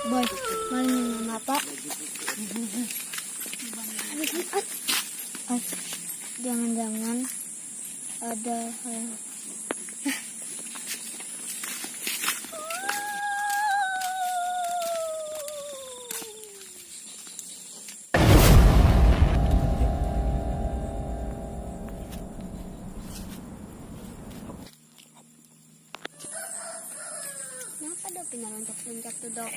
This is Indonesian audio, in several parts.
Boy, maling apa? Jangan-jangan ada hal. Kenapa ada pinaloncat-loncat tuh, Dok?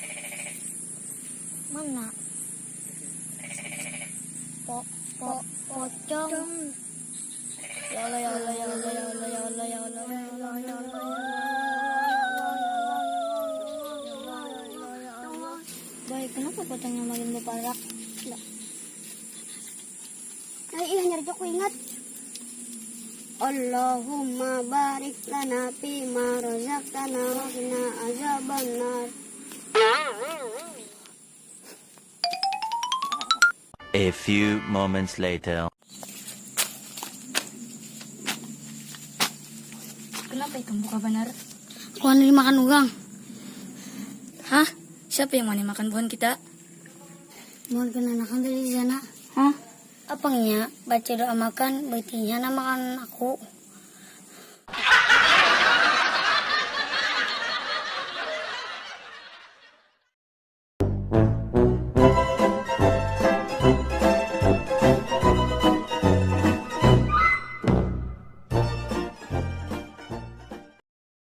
Mana? Pocong. Ya Allah, ya Allah, ya Allah, ya Allah, ya Allah, ya Allah, ya Allah, ya Allah. Boy, kenapa pocongnya makin berparak? Iya, nyari aku ingat. Allahumma barik lana fima razaqtana wa qina azabannar. A few moments later. Kenapa ikan buka benar? Kuan dimakan ugang. Hah? Siapa yang mau makan bukan kita? Mohon kenanakan dari sana. Hah? Apangnya baca doa makan, betinya makan aku.